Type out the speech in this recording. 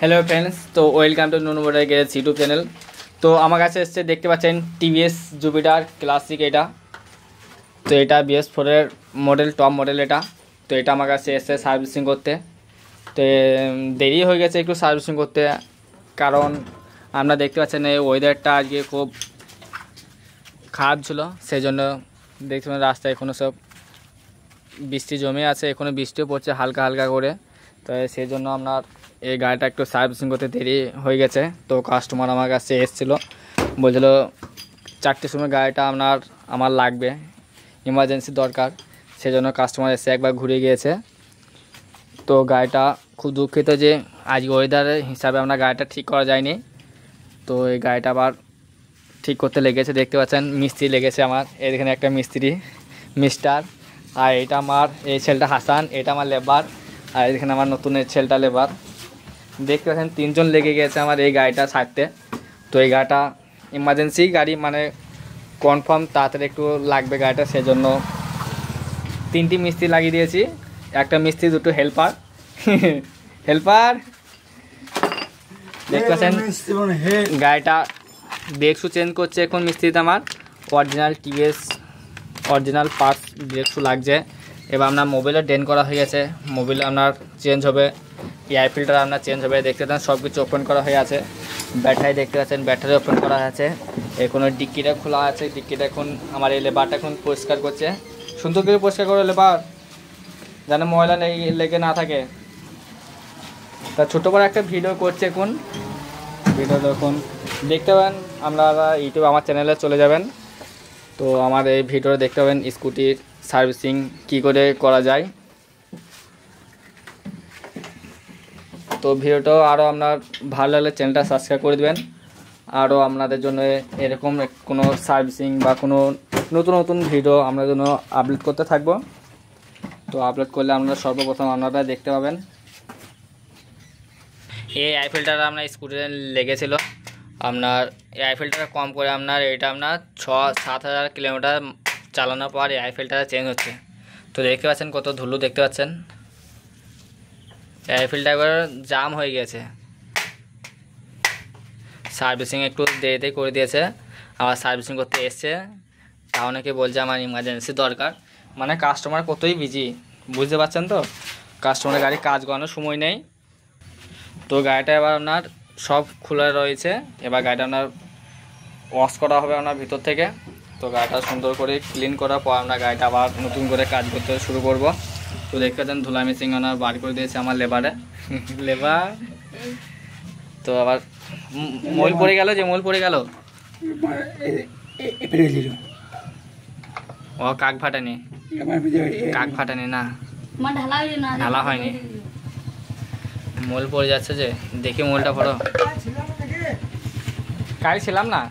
Hello friends, তো welcome to নুনু motor garage YouTube channel. তো আমার কাছে এসছে, দেখতে পাচ্ছেন টিভিএস জুপিটার ক্লাসিক এটা। তো এটা BS4-এর মডেল, টপ মডেল এটা। তো এটা আমার কাছে এসছে সার্ভিসিং করতে। তো দেরি হয়ে গেছে একটু সার্ভিসিং করতে, কারণ আপনারা দেখতে পাচ্ছেন এই ওয়েদারটা আজকে খুব খারাপ ছিল, সেই জন্য দেখতে পাচ্ছেন রাস্তায় এখনও সব বৃষ্টি জমে আছে, এখনও বৃষ্টিও পড়ছে হালকা হালকা করে। তো সেই জন্য আপনার এই গাড়িটা একটু সার্ভিসিং করতে দেরি হয়ে গেছে। তো কাস্টমার আমার কাছে এসেছিলো, বলছিল 4টের সময় গাড়িটা আমার লাগবে, ইমার্জেন্সি দরকার। সেই জন্য কাস্টমার এসে একবার ঘুরে গিয়েছে। তো গাড়িটা খুব দুঃখিত যে আজ ওয়েদারের হিসাবে আপনার গাড়িটা ঠিক করা যায়নি। তো এই গাড়িটা আবার ঠিক করতে লেগেছে, দেখতে পাচ্ছেন মিস্ত্রি লেগেছে আমার। এখানে একটা মিস্ত্রি মিস্টার, আর এটা আমার এই ছেলেটা হাসান, এটা আমার লেবার, আর এখানে আমার নতুন এই ছেলেটা লেবার। দেখতে পাচ্ছেন 3জন লেগে গেছে আমার এই গাড়িটা ছাড়তে। তো এই গাড়িটা ইমার্জেন্সি গাড়ি, মানে কনফার্ম তাড়াতাড়ি একটু লাগবে গাড়িটা, সেজন্য 3টি মিস্ত্রি লাগিয়ে দিয়েছি। একটা মিস্ত্রি, 2টো হেল্পার। হেল্পার দেখতে পাচ্ছেন গাড়িটা ব্রেক শু চেঞ্জ করছে এখন মিস্ত্রিতে আমার। Original TVS original parts brake shoe লাগছে। এবার আপনার মোবিলের ডেন করা হয়ে গেছে, মোবিল আপনার চেঞ্জ হবে, এয়ার ফিল্টার আপনার চেঞ্জ হবে। দেখতে পাচ্ছেন সব কিছু ওপেন করা হয়ে আছে। ব্যাটারি দেখতে পাচ্ছেন ব্যাটারি ওপেন করা আছে। এখন ডিক্কিটা খোলা আছে, ডিক্কিটা এখন আমার এই লেবারটা এখন পরিষ্কার করছে। সুন্দর করে পরিষ্কার করে লেবার, যেন ময়লা লেগে না থাকে। তা ছোটো বড় একটা ভিডিও করছে এখন, ভিডিও এখন দেখতে পাবেন আপনারা ইউটিউব আমার চ্যানেলে চলে যাবেন। তো আমার এই ভিডিও দেখতে পাবেন স্কুটির সার্ভিসিং কি করে করা যায়। তো ভিডিওটাও আরও আপনার ভালো লাগলে চ্যানেলটা সাবস্ক্রাইব করে দেবেন। আরও আপনাদের জন্য এরকম কোনো সার্ভিসিং বা কোনো নতুন নতুন ভিডিও আপনাদের জন্য আপলোড করতে থাকবো। তো আপলোড করলে আপনারা সর্বপ্রথম আপনারা দেখতে পাবেন। এই এয়ার ফিল্টার আপনার স্কুটিতে লেগেছিল, আপনার এয়ার ফিল্টার কম করে আপনার এটা আপনার 6-7 হাজার কিলোমিটার চালানোর পর এয়ার ফিল্টার চেঞ্জ হচ্ছে। তো দেখতে পাচ্ছেন কত ধুলো, দেখতে পাচ্ছেন এয়ার ফিল্টার একবার জাম হয়ে গেছে। সার্ভিসিং একটু দেরিতে করে দিয়েছে, আবার সার্ভিসিং করতে এসছে। তা অনেকে বলছে আমার ইমার্জেন্সি দরকার, মানে কাস্টমার কতই বিজি, বুঝতে পারছেন তো। কাস্টমারের গাড়ি কাজ করানোর সময় নেই। তো গাড়িটা এবার আপনার সব খোলা রয়েছে, এবার গাড়িটা আপনার ওয়াশ করা হবে আপনার ভিতর থেকে। তো গাড়িটা সুন্দর করে ক্লিন করার পর আমরা গাড়িটা আবার নতুন করে কাজ করতে শুরু করব। তো দেখতে পাচ্ছেন ধুলা মেশিন ওনার বার করে দিয়েছে আমার লেবারে, লেবার। তো আবার মল পড়ে গেল, যে মল পড়ে গেল ও কাক ফাটানি, কাক ফাটানি না, ঢালা হয়নি, মল পড়ে যাচ্ছে যে। দেখি মলটা পড়ো, কাল ছিলাম না।